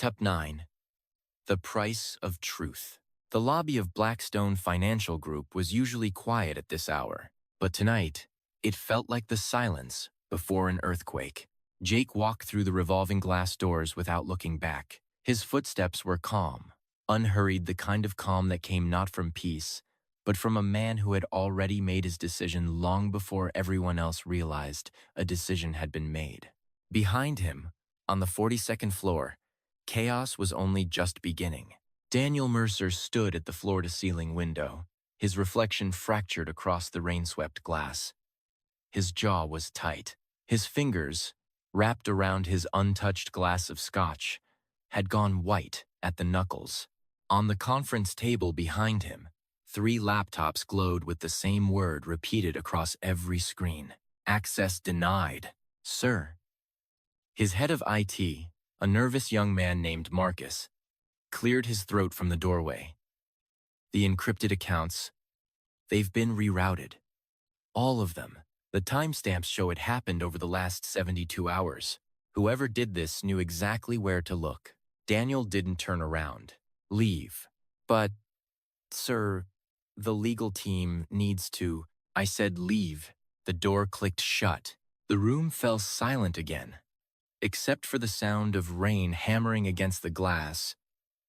Ep.9. The Price of Truth. The lobby of BlackStone Financial Group was usually quiet at this hour, but tonight, it felt like the silence before an earthquake. Jake walked through the revolving glass doors without looking back. His footsteps were calm, unhurried, the kind of calm that came not from peace, but from a man who had already made his decision long before everyone else realized a decision had been made. Behind him, on the 42nd floor, chaos was only just beginning. Daniel Mercer stood at the floor-to-ceiling window, his reflection fractured across the rain-swept glass. His jaw was tight. His fingers, wrapped around his untouched glass of scotch, had gone white at the knuckles. On the conference table behind him, 3 laptops glowed with the same word repeated across every screen. Access denied, sir. His head of IT, a nervous young man named Marcus, cleared his throat from the doorway. The encrypted accounts, they've been rerouted. All of them. The timestamps show it happened over the last 72 hours. Whoever did this knew exactly where to look. Daniel didn't turn around. Leave. But, sir, the legal team needs to. I said leave. The door clicked shut. The room fell silent again, except for the sound of rain hammering against the glass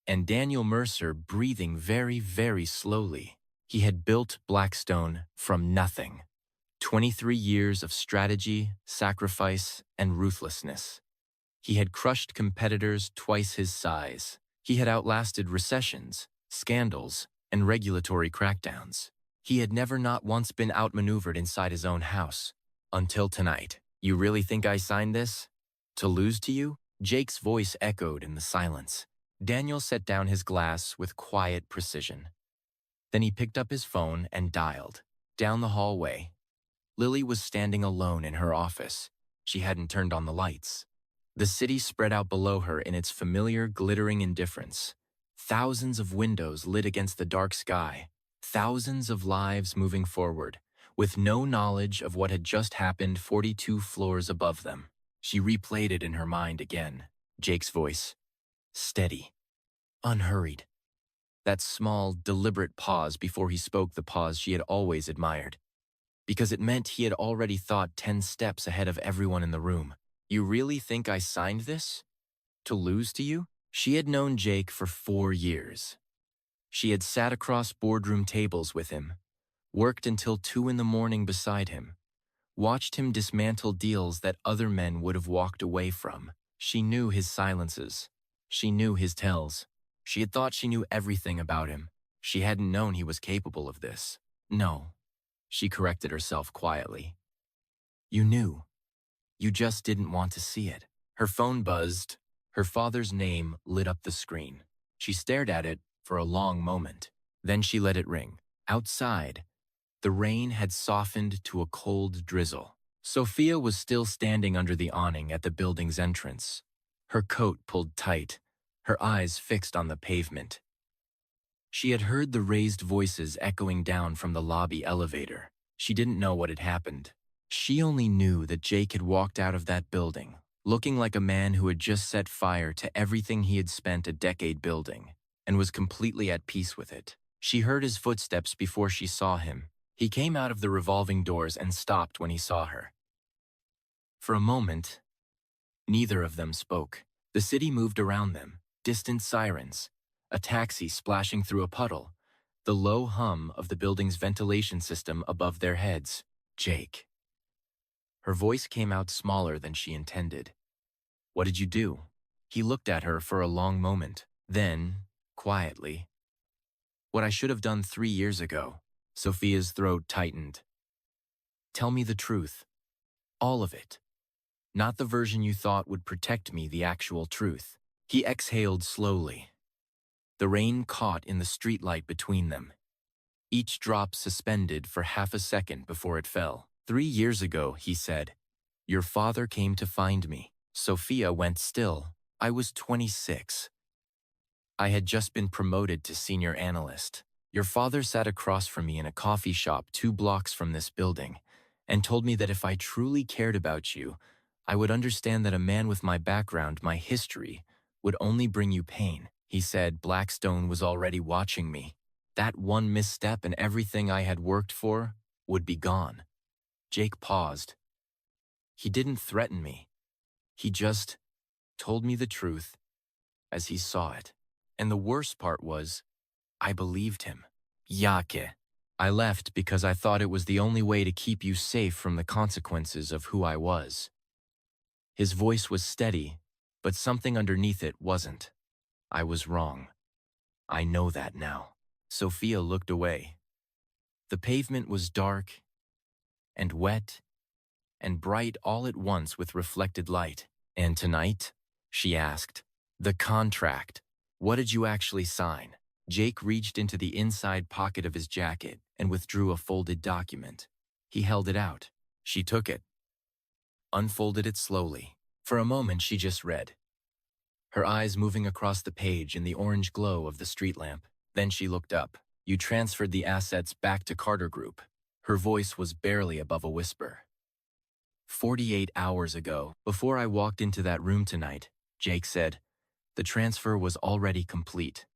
and Daniel Mercer breathing very, very slowly. He had built BlackStone from nothing. 23 years of strategy, sacrifice, and ruthlessness. He had crushed competitors twice his size. He had outlasted recessions, scandals, and regulatory crackdowns. He had never not once been outmaneuvered inside his own house. Until tonight. You really think I signed this? To lose to you? Jake's voice echoed in the silence. Daniel set down his glass with quiet precision. Then he picked up his phone and dialed. Down the hallway, Lily was standing alone in her office. She hadn't turned on the lights. The city spread out below her in its familiar, glittering indifference. Thousands of windows lit against the dark sky. Thousands of lives moving forward, with no knowledge of what had just happened 42 floors above them. She replayed it in her mind again. Jake's voice. Steady. Unhurried. That small, deliberate pause before he spoke, the pause she had always admired. Because it meant he had already thought 10 steps ahead of everyone in the room. You really think I signed this? To lose to you? She had known Jake for 4 years. She had sat across boardroom tables with him, worked until 2 in the morning beside him, watched him dismantle deals that other men would have walked away from. She knew his silences. She knew his tells. She had thought she knew everything about him. She hadn't known he was capable of this. No, she corrected herself quietly. You knew. You just didn't want to see it. Her phone buzzed. Her father's name lit up the screen. She stared at it for a long moment. Then she let it ring. Outside, the rain had softened to a cold drizzle. Sophia was still standing under the awning at the building's entrance, her coat pulled tight, her eyes fixed on the pavement. She had heard the raised voices echoing down from the lobby elevator. She didn't know what had happened. She only knew that Jake had walked out of that building, looking like a man who had just set fire to everything he had spent a decade building, and was completely at peace with it. She heard his footsteps before she saw him. He came out of the revolving doors and stopped when he saw her. For a moment, neither of them spoke. The city moved around them, distant sirens, a taxi splashing through a puddle, the low hum of the building's ventilation system above their heads. Jake. Her voice came out smaller than she intended. What did you do? He looked at her for a long moment. Then, quietly, what I should have done 3 years ago. Sophia's throat tightened. Tell me the truth. All of it. Not the version you thought would protect me, the actual truth. He exhaled slowly. The rain caught in the streetlight between them, each drop suspended for half a second before it fell. 3 years ago, he said, your father came to find me. Sophia went still. I was 26. I had just been promoted to senior analyst. Your father sat across from me in a coffee shop 2 blocks from this building and told me that if I truly cared about you, I would understand that a man with my background, my history, would only bring you pain. He said BlackStone was already watching me. That one misstep and everything I had worked for would be gone. Jake paused. He didn't threaten me. He just told me the truth as he saw it. And the worst part was, I believed him. Yake. I left because I thought it was the only way to keep you safe from the consequences of who I was. His voice was steady, but something underneath it wasn't. I was wrong. I know that now. Sophia looked away. The pavement was dark and wet and bright all at once with reflected light. And tonight? She asked. The contract. What did you actually sign? Jake reached into the inside pocket of his jacket and withdrew a folded document. He held it out. She took it, unfolded it slowly. For a moment she just read, her eyes moving across the page in the orange glow of the street lamp. Then she looked up. You transferred the assets back to Carter Group. Her voice was barely above a whisper. 48 hours ago, before I walked into that room tonight, Jake said, the transfer was already complete.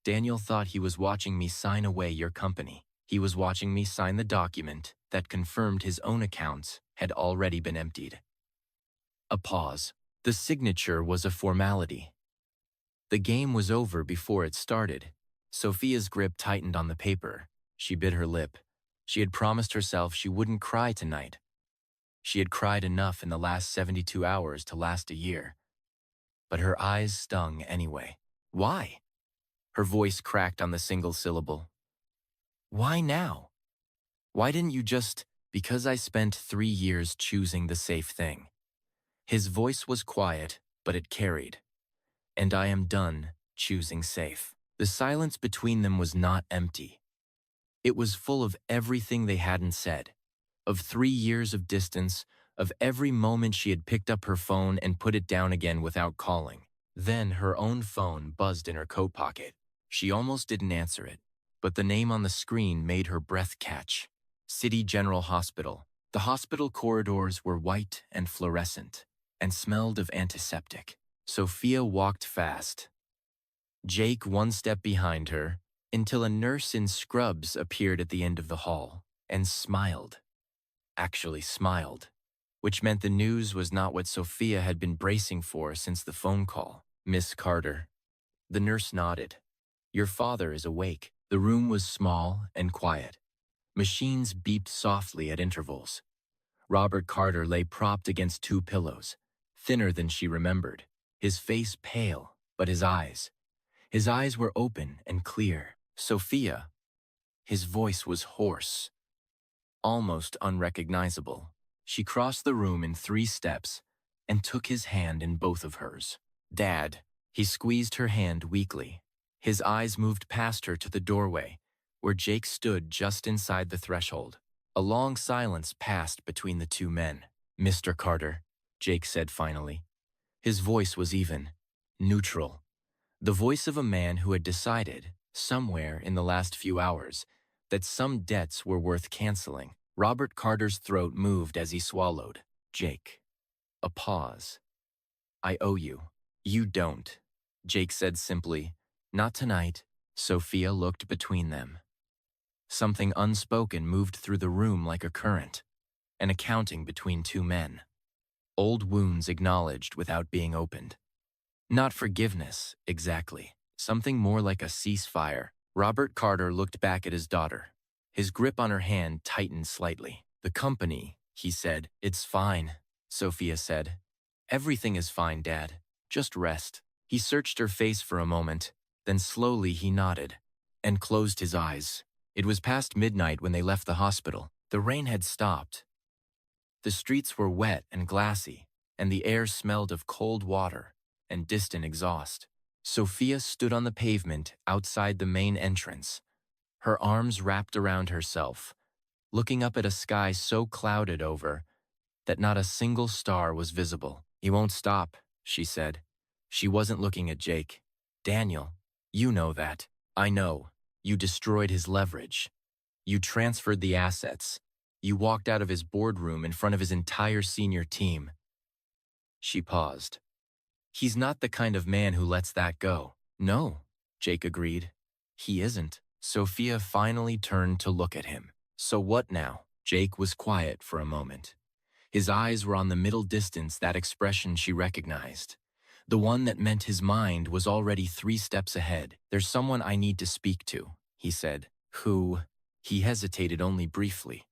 Daniel thought he was watching me sign away your company. He was watching me sign the document that confirmed his own accounts had already been emptied. A pause. The signature was a formality. The game was over before it started. Sophia's grip tightened on the paper. She bit her lip. She had promised herself she wouldn't cry tonight. She had cried enough in the last 72 hours to last a year. But her eyes stung anyway. Why? Her voice cracked on the single syllable. Why now? Why didn't you just... Because I spent 3 years choosing the safe thing. His voice was quiet, but it carried. And I am done choosing safe. The silence between them was not empty. It was full of everything they hadn't said. Of 3 years of distance, of every moment she had picked up her phone and put it down again without calling. Then her own phone buzzed in her coat pocket. She almost didn't answer it, but the name on the screen made her breath catch. City General Hospital. The hospital corridors were white and fluorescent, and smelled of antiseptic. Sophia walked fast. Jake one step behind her, until a nurse in scrubs appeared at the end of the hall, and smiled. Actually smiled. Which meant the news was not what Sophia had been bracing for since the phone call. Miss Carter. The nurse nodded. Your father is awake. The room was small and quiet. Machines beeped softly at intervals. Robert Carter lay propped against 2 pillows, thinner than she remembered, his face pale, but his eyes were open and clear. Sophia. His voice was hoarse, almost unrecognizable. She crossed the room in 3 steps and took his hand in both of hers. Dad. He squeezed her hand weakly. His eyes moved past her to the doorway, where Jake stood just inside the threshold. A long silence passed between the 2 men. Mr. Carter, Jake said finally. His voice was even, neutral. The voice of a man who had decided, somewhere in the last few hours, that some debts were worth canceling. Robert Carter's throat moved as he swallowed. Jake. A pause. I owe you. You don't, Jake said simply. Not tonight. Sophia looked between them. Something unspoken moved through the room like a current, an accounting between 2 men. Old wounds acknowledged without being opened. Not forgiveness, exactly. Something more like a ceasefire. Robert Carter looked back at his daughter. His grip on her hand tightened slightly. The company, he said. It's fine, Sophia said. Everything is fine, Dad. Just rest. He searched her face for a moment, then slowly he nodded and closed his eyes. It was past midnight when they left the hospital. The rain had stopped. The streets were wet and glassy, and the air smelled of cold water and distant exhaust. Sophia stood on the pavement outside the main entrance, her arms wrapped around herself, looking up at a sky so clouded over that not a single star was visible. He won't stop, she said. She wasn't looking at Jake. Daniel, you know that. I know. You destroyed his leverage. You transferred the assets. You walked out of his boardroom in front of his entire senior team. She paused. He's not the kind of man who lets that go. No, Jake agreed. He isn't. Sophia finally turned to look at him. So what now? Jake was quiet for a moment. His eyes were on the middle distance, that expression she recognized. The one that meant his mind was already 3 steps ahead. There's someone I need to speak to, he said. Who? He hesitated only briefly.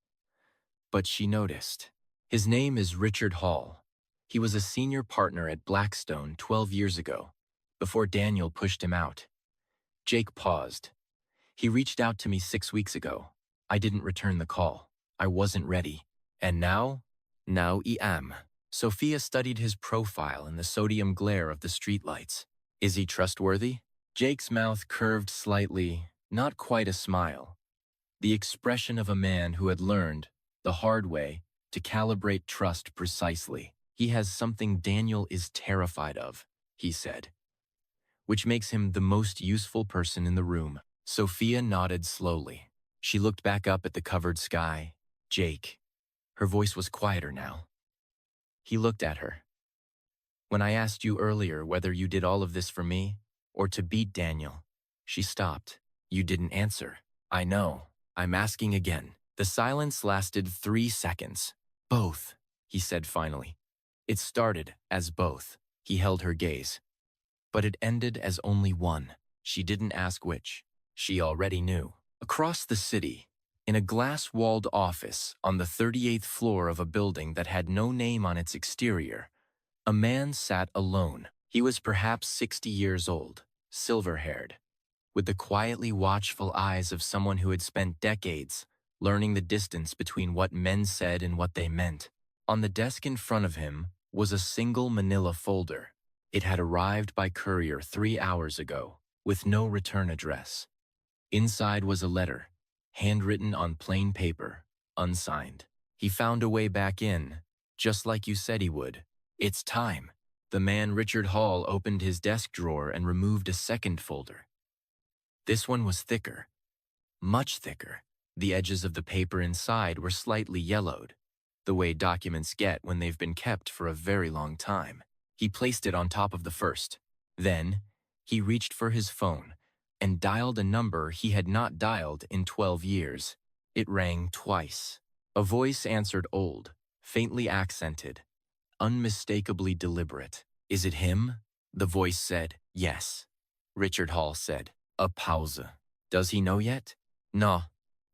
But she noticed. His name is Richard Hall. He was a senior partner at BlackStone 12 years ago, before Daniel pushed him out. Jake paused. He reached out to me 6 weeks ago. I didn't return the call. I wasn't ready. And now? Now I am. Sophia studied his profile in the sodium glare of the streetlights. Is he trustworthy? Jake's mouth curved slightly, not quite a smile. The expression of a man who had learned, the hard way, to calibrate trust precisely. He has something Daniel is terrified of, he said, which makes him the most useful person in the room. Sophia nodded slowly. She looked back up at the covered sky. Jake. Her voice was quieter now. He looked at her. When I asked you earlier whether you did all of this for me or to beat Daniel, she stopped. You didn't answer. I know. I'm asking again. The silence lasted 3 seconds. Both, he said finally. It started as both. He held her gaze. But it ended as only one. She didn't ask which. She already knew. Across the city, in a glass-walled office on the 38th floor of a building that had no name on its exterior, a man sat alone. He was perhaps 60 years old, silver-haired, with the quietly watchful eyes of someone who had spent decades learning the distance between what men said and what they meant. On the desk in front of him was a single manila folder. It had arrived by courier 3 hours ago, with no return address. Inside was a letter, handwritten on plain paper, unsigned. He found a way back in, just like you said he would. It's time. The man Richard Hall opened his desk drawer and removed a second folder. This one was thicker, much thicker. The edges of the paper inside were slightly yellowed, the way documents get when they've been kept for a very long time. He placed it on top of the first. Then, he reached for his phone and dialed a number he had not dialed in 12 years. It rang twice. A voice answered, old, faintly accented, unmistakably deliberate. Is it him? The voice said, yes. Richard Hall said, a pause. Does he know yet? No.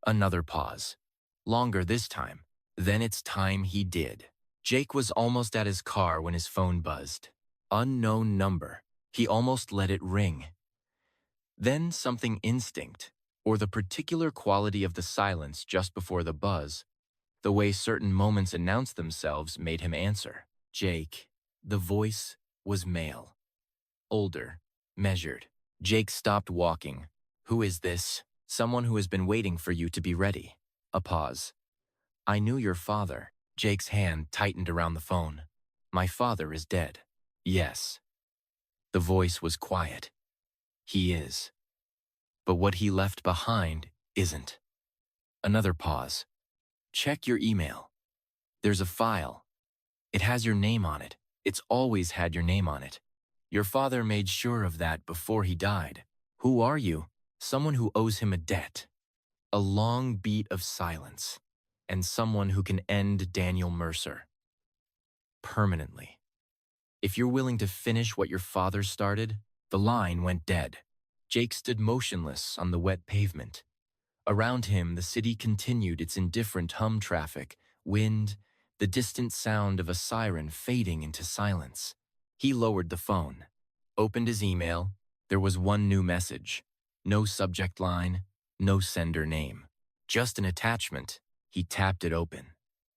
Another pause. Longer this time. Then it's time he did. Jake was almost at his car when his phone buzzed. Unknown number. He almost let it ring. Then something instinct, or the particular quality of the silence just before the buzz, the way certain moments announce themselves, made him answer. Jake. The voice was male. Older. Measured. Jake stopped walking. Who is this? Someone who has been waiting for you to be ready. A pause. I knew your father. Jake's hand tightened around the phone. My father is dead. Yes. The voice was quiet. He is. But what he left behind isn't. Another pause. Check your email. There's a file. It has your name on it. It's always had your name on it. Your father made sure of that before he died. Who are you? Someone who owes him a debt. A long beat of silence. And someone who can end Daniel Mercer. Permanently. If you're willing to finish what your father started, the line went dead. Jake stood motionless on the wet pavement. Around him, the city continued its indifferent hum traffic, wind, the distant sound of a siren fading into silence. He lowered the phone, opened his email. There was one new message. No subject line, no sender name. Just an attachment. He tapped it open.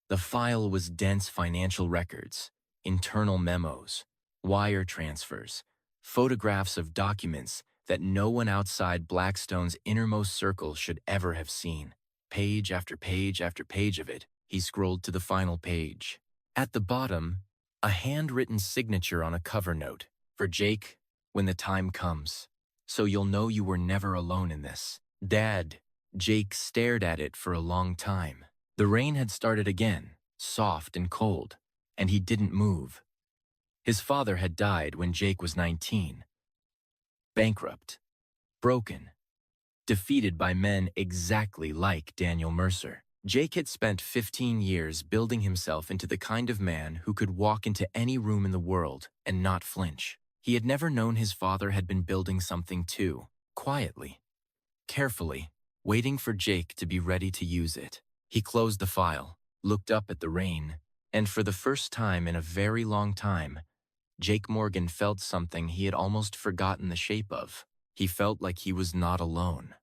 The file was dense financial records, internal memos, wire transfers, photographs of documents that no one outside BlackStone's innermost circle should ever have seen. Page after page after page of it, he scrolled to the final page. At the bottom, a handwritten signature on a cover note. For Jake, when the time comes. So you'll know you were never alone in this. Dad. Jake stared at it for a long time. The rain had started again, soft and cold, and he didn't move. His father had died when Jake was 19. Bankrupt, broken, defeated by men exactly like Daniel Mercer. Jake had spent 15 years building himself into the kind of man who could walk into any room in the world and not flinch. He had never known his father had been building something too, quietly, carefully, waiting for Jake to be ready to use it. He closed the file, looked up at the rain, and for the first time in a very long time, Jake Morgan felt something he had almost forgotten the shape of. He felt like he was not alone.